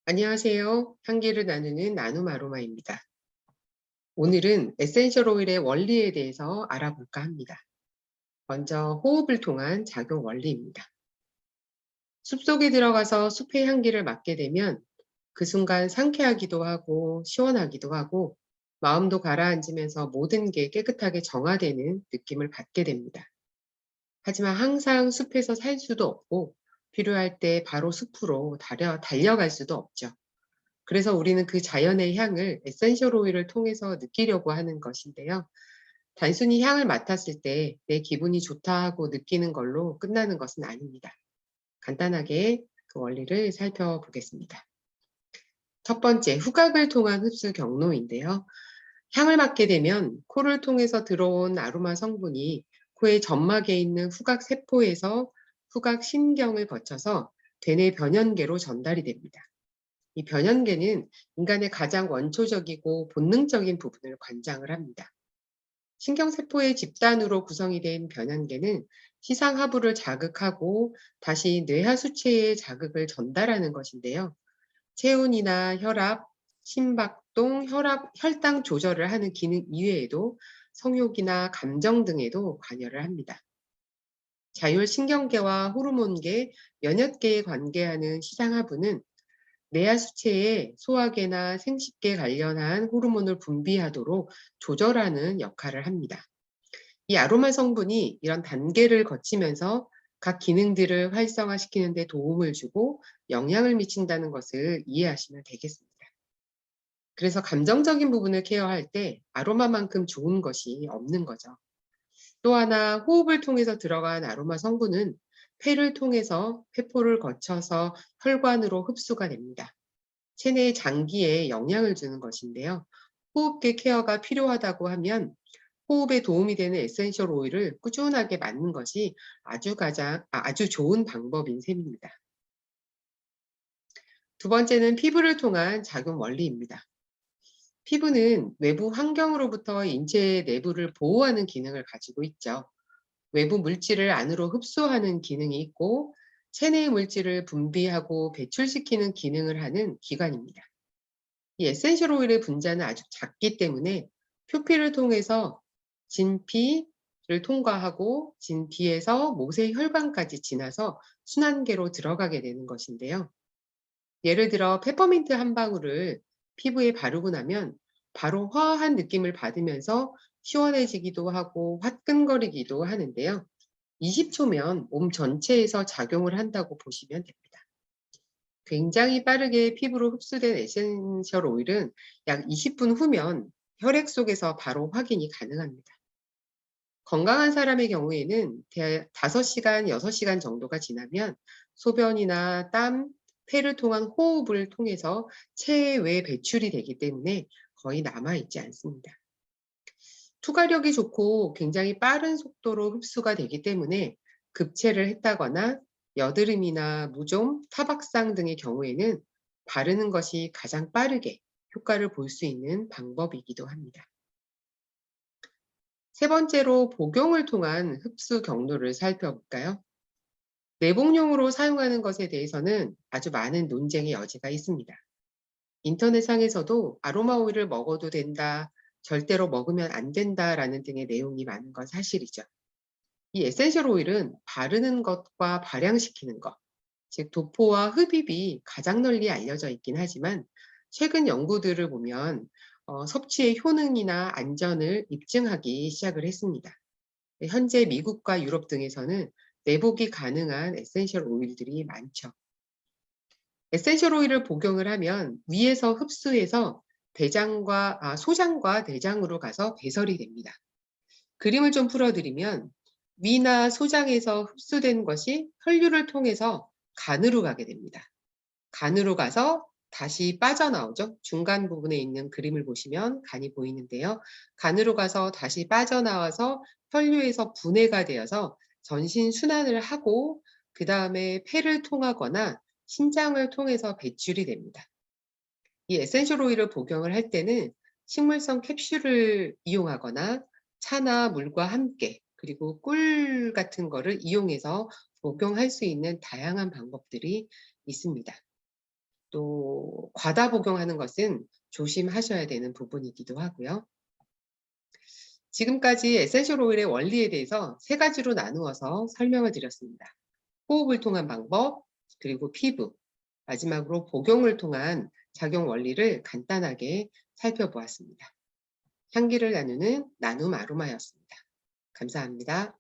안녕하세요. 향기를 나누는 나눔 아로마입니다. 오늘은 에센셜 오일의 원리에 대해서 알아볼까 합니다. 먼저 호흡을 통한 작용 원리입니다. 숲속에 들어가서 숲의 향기를 맡게 되면 그 순간 상쾌하기도 하고 시원하기도 하고 마음도 가라앉으면서 모든 게 깨끗하게 정화되는 느낌을 받게 됩니다. 하지만 항상 숲에서 살 수도 없고 필요할 때 바로 숲으로 달려갈 수도 없죠. 그래서 우리는 그 자연의 향을 에센셜 오일을 통해서 느끼려고 하는 것인데요. 단순히 향을 맡았을 때 내 기분이 좋다 하고 느끼는 걸로 끝나는 것은 아닙니다. 간단하게 그 원리를 살펴보겠습니다. 첫 번째, 후각을 통한 흡수 경로인데요. 향을 맡게 되면 코를 통해서 들어온 아로마 성분이 코의 점막에 있는 후각 세포에서 후각 신경을 거쳐서 대뇌 변연계로 전달이 됩니다. 이 변연계는 인간의 가장 원초적이고 본능적인 부분을 관장을 합니다. 신경세포의 집단으로 구성이 된 변연계는 시상하부를 자극하고 다시 뇌하수체에 자극을 전달하는 것인데요. 체온이나 혈압, 심박동, 혈당 조절을 하는 기능 이외에도 성욕이나 감정 등에도 관여를 합니다. 자율신경계와 호르몬계, 면역계에 관계하는 시상하부는 뇌하수체에 소화계나 생식계 관련한 호르몬을 분비하도록 조절하는 역할을 합니다. 이 아로마 성분이 이런 단계를 거치면서 각 기능들을 활성화시키는 데 도움을 주고 영향을 미친다는 것을 이해하시면 되겠습니다. 그래서 감정적인 부분을 케어할 때 아로마만큼 좋은 것이 없는 거죠. 또 하나 호흡을 통해서 들어간 아로마 성분은 폐를 통해서 폐포를 거쳐서 혈관으로 흡수가 됩니다. 체내 장기에 영향을 주는 것인데요. 호흡기 케어가 필요하다고 하면 호흡에 도움이 되는 에센셜 오일을 꾸준하게 맡는 것이 아주 좋은 방법인 셈입니다. 두 번째는 피부를 통한 작용 원리입니다. 피부는 외부 환경으로부터 인체 내부를 보호하는 기능을 가지고 있죠. 외부 물질을 안으로 흡수하는 기능이 있고 체내의 물질을 분비하고 배출시키는 기능을 하는 기관입니다. 이 에센셜 오일의 분자는 아주 작기 때문에 표피를 통해서 진피를 통과하고 진피에서 모세 혈관까지 지나서 순환계로 들어가게 되는 것인데요. 예를 들어 페퍼민트 한 방울을 피부에 바르고 나면 바로 화한 느낌을 받으면서 시원해지기도 하고 화끈거리기도 하는데요. 20초면 몸 전체에서 작용을 한다고 보시면 됩니다. 굉장히 빠르게 피부로 흡수된 에센셜 오일은 약 20분 후면 혈액 속에서 바로 확인이 가능합니다. 건강한 사람의 경우에는 5시간, 6시간 정도가 지나면 소변이나 땀, 폐를 통한 호흡을 통해서 체외 배출이 되기 때문에 거의 남아있지 않습니다. 투과력이 좋고 굉장히 빠른 속도로 흡수가 되기 때문에 급체를 했다거나 여드름이나 무좀, 타박상 등의 경우에는 바르는 것이 가장 빠르게 효과를 볼 수 있는 방법이기도 합니다. 세 번째로 복용을 통한 흡수 경로를 살펴볼까요? 내복용으로 사용하는 것에 대해서는 아주 많은 논쟁의 여지가 있습니다. 인터넷상에서도 아로마 오일을 먹어도 된다, 절대로 먹으면 안 된다라는 등의 내용이 많은 건 사실이죠. 이 에센셜 오일은 바르는 것과 발향시키는 것, 즉 도포와 흡입이 가장 널리 알려져 있긴 하지만 최근 연구들을 보면 섭취의 효능이나 안전을 입증하기 시작을 했습니다. 현재 미국과 유럽 등에서는 내복이 가능한 에센셜 오일들이 많죠. 에센셜 오일을 복용을 하면 위에서 흡수해서 소장과 대장으로 가서 배설이 됩니다. 그림을 좀 풀어드리면 위나 소장에서 흡수된 것이 혈류를 통해서 간으로 가게 됩니다. 간으로 가서 다시 빠져나오죠. 중간 부분에 있는 그림을 보시면 간이 보이는데요. 간으로 가서 다시 빠져나와서 혈류에서 분해가 되어서 전신 순환을 하고 그 다음에 폐를 통하거나 심장을 통해서 배출이 됩니다. 이 에센셜 오일을 복용을 할 때는 식물성 캡슐을 이용하거나 차나 물과 함께 그리고 꿀 같은 거를 이용해서 복용할 수 있는 다양한 방법들이 있습니다. 또 과다 복용하는 것은 조심하셔야 되는 부분이기도 하고요. 지금까지 에센셜 오일의 원리에 대해서 3가지로 나누어서 설명을 드렸습니다. 호흡을 통한 방법, 그리고 피부, 마지막으로 복용을 통한 작용 원리를 간단하게 살펴보았습니다. 향기를 나누는 나눔 아로마였습니다. 감사합니다.